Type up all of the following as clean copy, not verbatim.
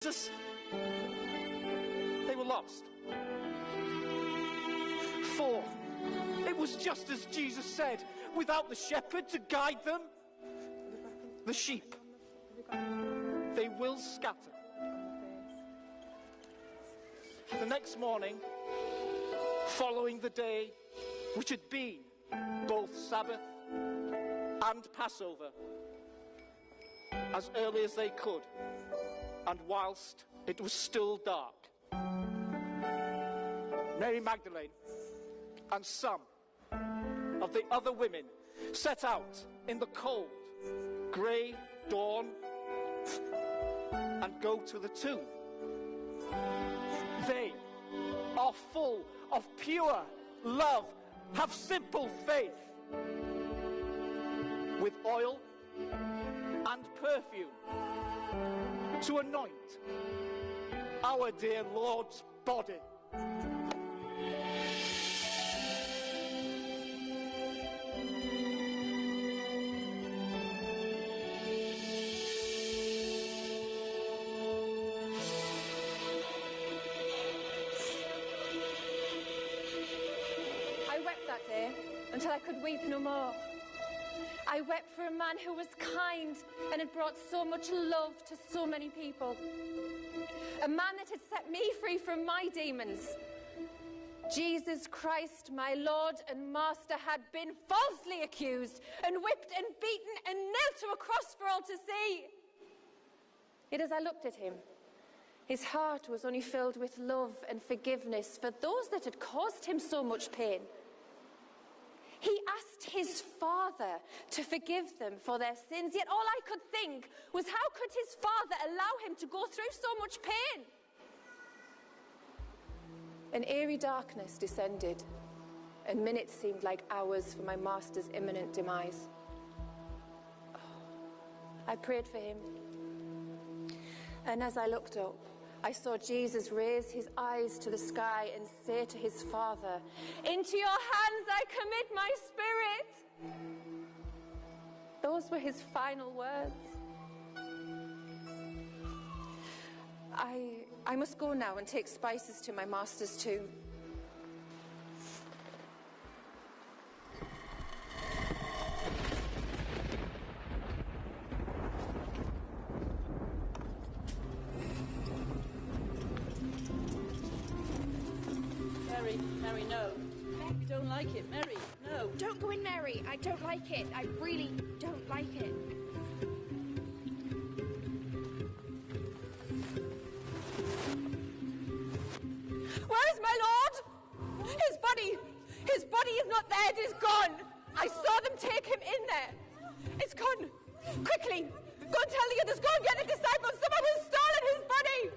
Jesus, they were lost. 4, it was just as Jesus said, without the shepherd to guide them, the sheep, they will scatter. The next morning, following the day which had been both Sabbath and Passover, as early as they could, and whilst it was still dark, Mary Magdalene and some of the other women set out in the cold, grey dawn and go to the tomb. They are full of pure love, have simple faith, with oil and perfume to anoint our dear Lord's body. I wept that day until I could weep no more. I wept for a man who was kind and had brought so much love to so many people. A man that had set me free from my demons. Jesus Christ, my Lord and Master, had been falsely accused and whipped and beaten and nailed to a cross for all to see. Yet as I looked at him, his heart was only filled with love and forgiveness for those that had caused him so much pain. He asked his Father to forgive them for their sins, yet all I could think was, how could his Father allow him to go through so much pain? An eerie darkness descended, and minutes seemed like hours for my Master's imminent demise. I prayed for him, and as I looked up, I saw Jesus raise his eyes to the sky and say to his Father, "Into your hands I commit my spirit." Those were his final words. I must go now and take spices to my Master's tomb. Mary, no. You don't like it, Mary, no. Don't go in, Mary. I don't like it. I really don't like it. Where is my Lord? His body is not there, it is gone. I saw them take him in there. It's gone. Quickly, go and tell the others, go and get the disciples. Someone has stolen his body.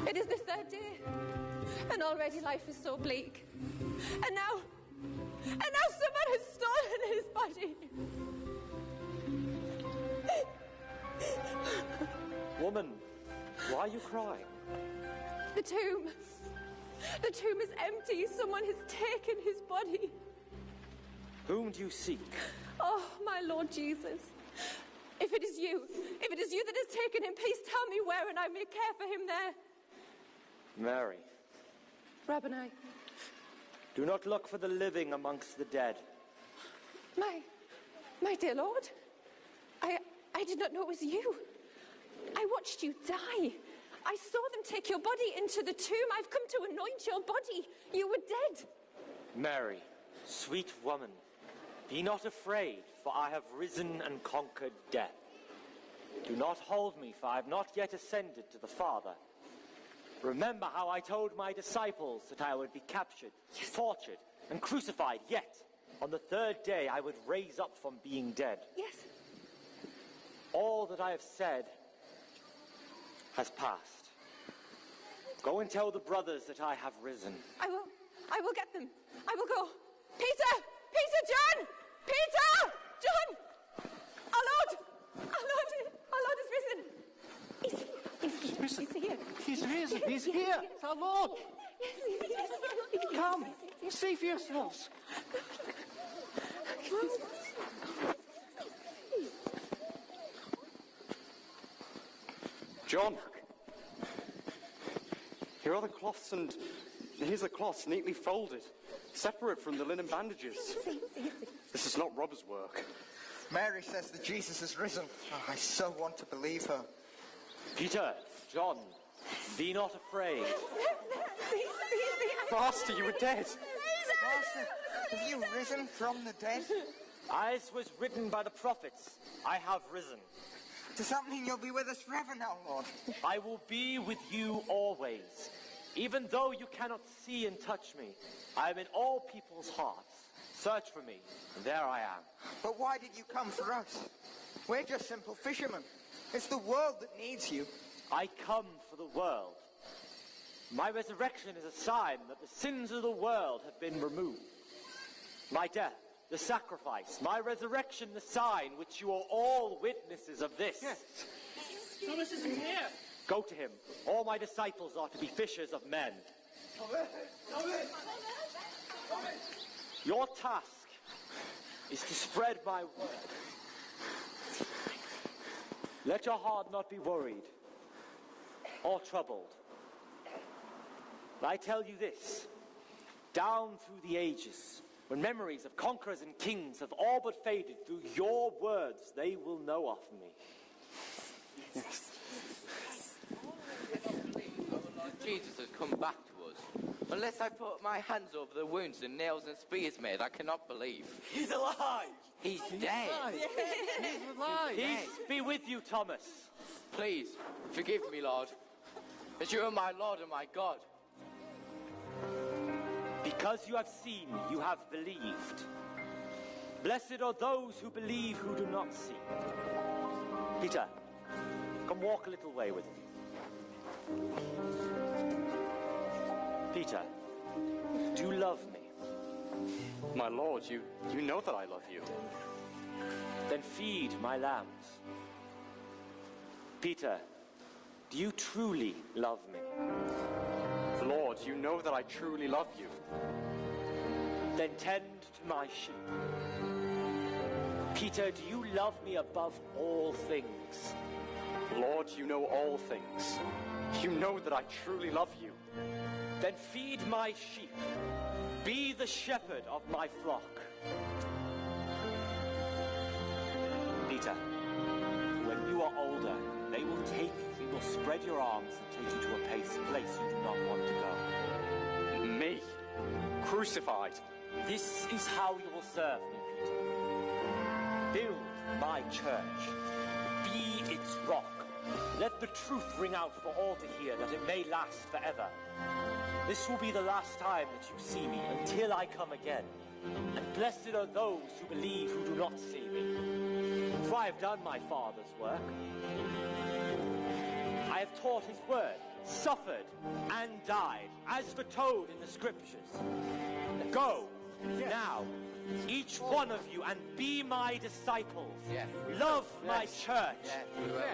It is the 3rd day, and already life is so bleak. And now someone has stolen his body. Woman, why are you crying? The tomb is empty. Someone has taken his body. Whom do you seek? Oh, my Lord Jesus. If it is you that has taken him, please tell me where, and I may care for him there. Mary, Rabboni. do not look for the living amongst the dead. My dear Lord, I did not know it was you. I watched you die. I saw them take your body into the tomb. I've come to anoint your body. You were dead. Mary, sweet woman, be not afraid, for I have risen and conquered death. Do not hold me, for I have not yet ascended to the Father. Remember how I told my disciples that I would be captured, tortured, and crucified, yet on the 3rd day I would raise up from being dead. Yes. All that I have said has passed. Go and tell the brothers that I have risen. I will get them. I will go. Peter, John! Our Lord is risen. He's here. He's risen. He's here. It's our Lord. Come, see for yourselves. John, here are the cloths, and here's the cloths neatly folded, separate from the linen bandages. This is not robber's work. Mary says that Jesus has risen. Oh, I so want to believe her. Peter, John, be not afraid. Master, you were dead. Master, have you risen from the dead? As was written by the prophets, I have risen. Does that mean you'll be with us forever now, Lord? I will be with you always. Even though you cannot see and touch me, I am in all people's hearts. Search for me, and there I am. But why did you come for us? We're just simple fishermen. It's the world that needs you. I come for the world. My resurrection is a sign that the sins of the world have been removed. My death, the sacrifice, my resurrection, the sign, which you are all witnesses of this. Yes. Thomas isn't here. Go to him. All my disciples are to be fishers of men. Your task is to spread my word. Let your heart not be worried or troubled. I tell you this, down through the ages, when memories of conquerors and kings have all but faded, through your words they will know of me. Yes. Jesus has come back to us. Unless I put my hands over the wounds the nails and spears made, I cannot believe. He's alive! He's dead. He's alive! Peace be with you, Thomas. Please, forgive me, Lord, as you are my Lord and my God. Because you have seen, you have believed. Blessed are those who believe who do not see. Peter, come walk a little way with me. Peter, do you love me? My lord, you know that I love you. Then feed my lambs. Peter, do you truly love me? Lord, you know that I truly love you. Then tend to my sheep. Peter, do you love me above all things? Lord, you know all things. You know that I truly love you. Then feed my sheep. Be the shepherd of my flock. Peter, when you are older, they will spread your arms and take you to a place you do not want to go. Me? Crucified? This is how you will serve me, Peter. Build my church. Be its rock. Let the truth ring out for all to hear, that it may last forever. This will be the last time that you see me, until I come again. And blessed are those who believe who do not see me. For I have done my Father's work. I have taught his word, suffered, and died, as foretold in the scriptures. Go, now, each one of you, and be my disciples. Love my church.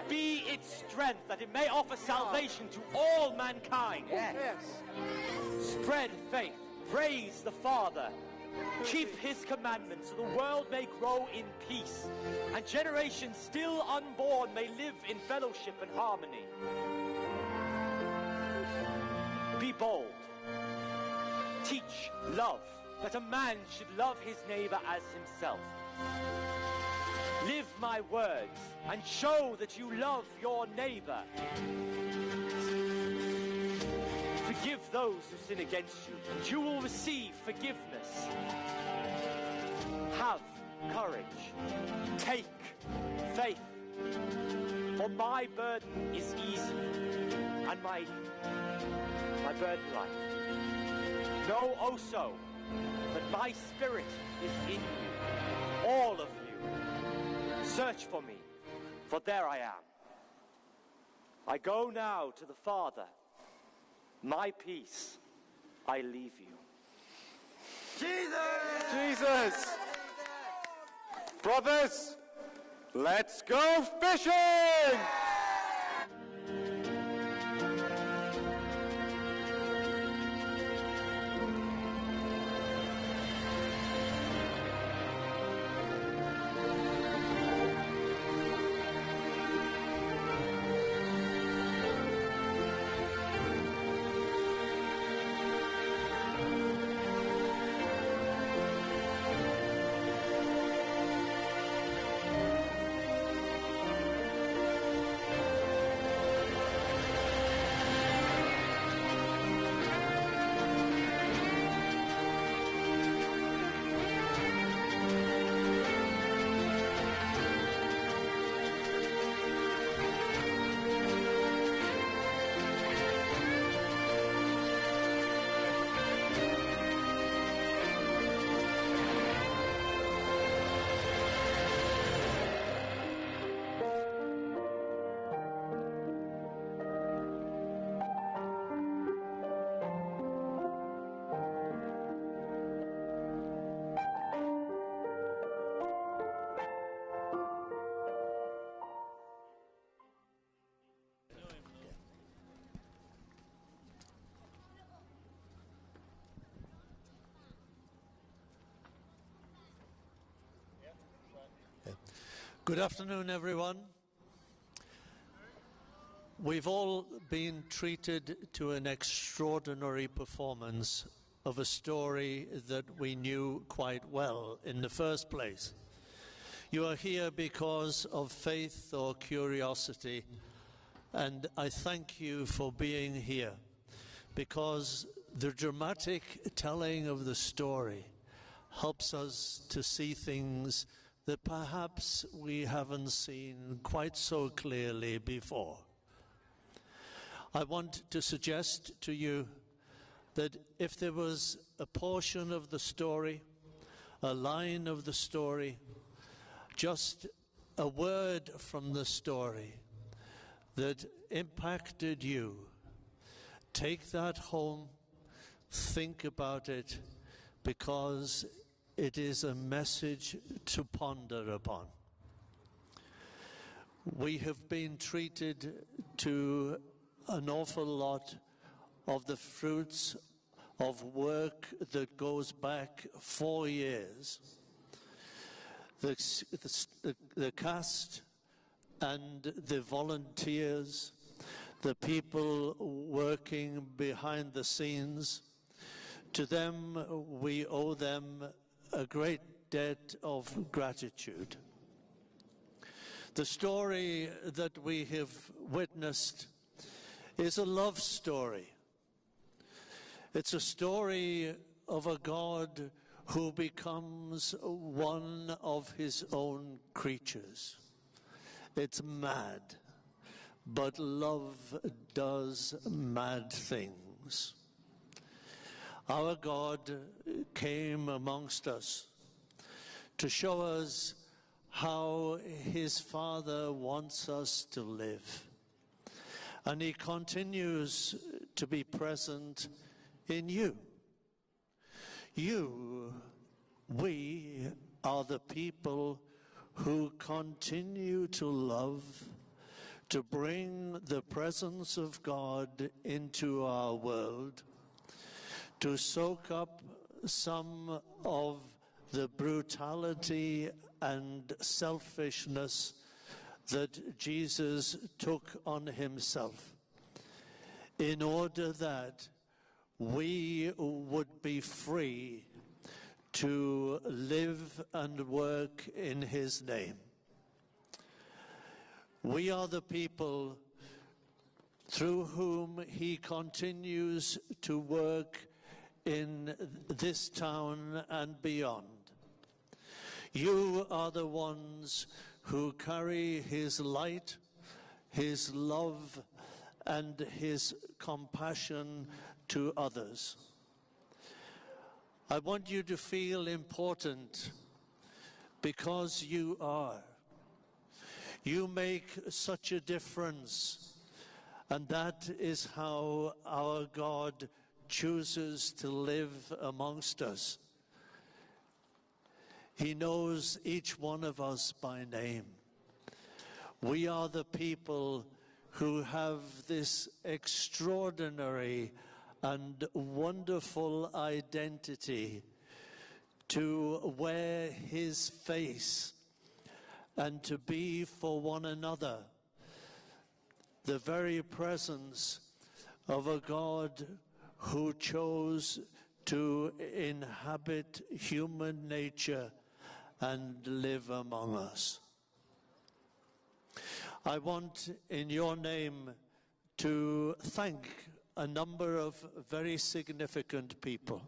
Be its strength, that it may offer salvation to all mankind. Spread faith. Praise the Father. Keep his commandments, so the world may grow in peace, and generations still unborn may live in fellowship and harmony. Be bold. Teach love, that a man should love his neighbor as himself. Live my words, and show that you love your neighbor. Forgive those who sin against you, and you will receive forgiveness. Have courage. Take faith. For my burden is easy, and my burden light. Know also that my spirit is in you, all of you. Search for me, for there I am. I go now to the Father. My peace I leave you. Jesus! Jesus! Brothers, let's go fishing! Good afternoon, everyone. We've all been treated to an extraordinary performance of a story that we knew quite well in the first place. You are here because of faith or curiosity, and I thank you for being here, because the dramatic telling of the story helps us to see things that perhaps we haven't seen quite so clearly before. I want to suggest to you that if there was a portion of the story, a line of the story, just a word from the story that impacted you, take that home, think about it, because it is a message to ponder upon. We have been treated to an awful lot of the fruits of work that goes back 4 years. The cast and the volunteers, the people working behind the scenes, to them we owe them a great debt of gratitude. The story that we have witnessed is a love story. It's a story of a God who becomes one of his own creatures. It's mad, but love does mad things. Our God came amongst us to show us how his Father wants us to live. And he continues to be present in you. We are the people who continue to love, to bring the presence of God into our world, to soak up some of the brutality and selfishness that Jesus took on himself, in order that we would be free to live and work in his name. We are the people through whom he continues to work in this town and beyond. You are the ones who carry his light, his love, and his compassion to others. I want you to feel important, because you are. You make such a difference, and that is how our God chooses to live amongst us. He knows each one of us by name. We are the people who have this extraordinary and wonderful identity to wear his face and to be for one another the very presence of a God who chose to inhabit human nature and live among us. I want, in your name, to thank a number of very significant people.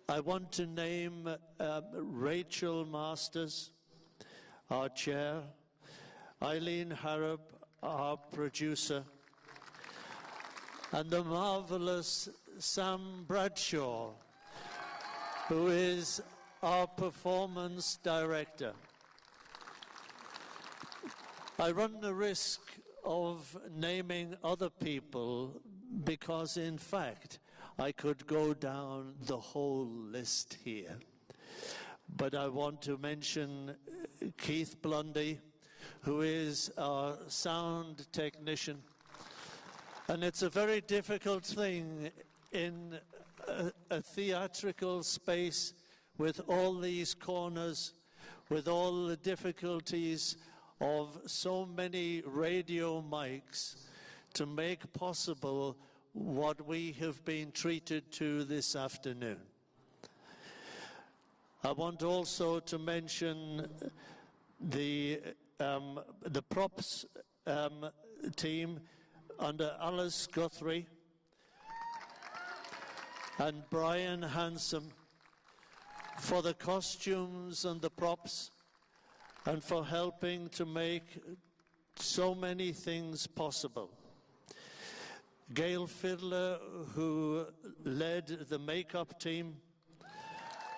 I want to name Rachel Masters, our chair, Eileen Harrop, our producer, and the marvelous Sam Bradshaw, who is our performance director. I run the risk of naming other people because, in fact, I could go down the whole list here. But I want to mention Keith Blundy, who is our sound technician. And it's a very difficult thing in a theatrical space with all these corners, with all the difficulties of so many radio mics, to make possible what we have been treated to this afternoon. I want also to mention the props team under Alice Guthrie and Brian Hanson for the costumes and the props and for helping to make so many things possible. Gail Fiddler, who led the makeup team,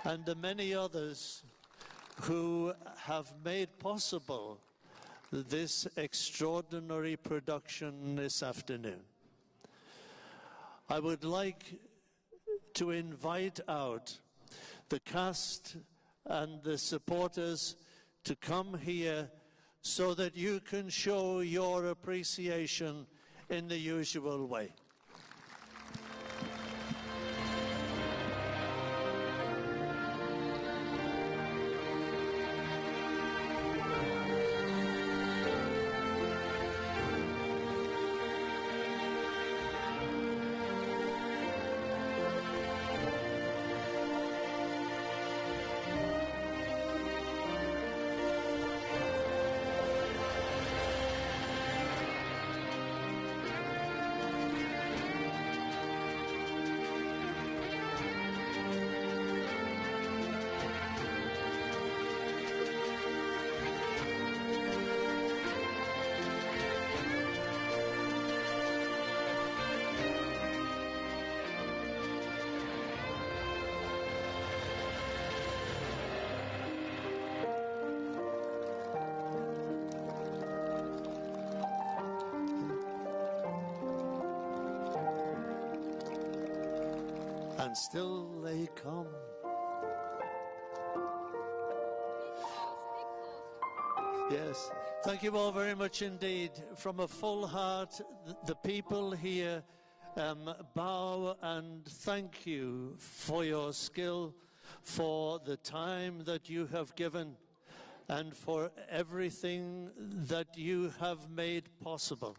and the many others who have made possible this extraordinary production this afternoon. I would like to invite out the cast and the supporters to come here so that you can show your appreciation in the usual way. And still they come. Yes, thank you all very much indeed. From a full heart, the people here bow and thank you for your skill, for the time that you have given, and for everything that you have made possible.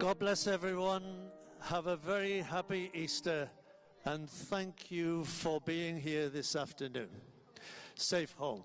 God bless everyone. Have a very happy Easter, and thank you for being here this afternoon. Safe home.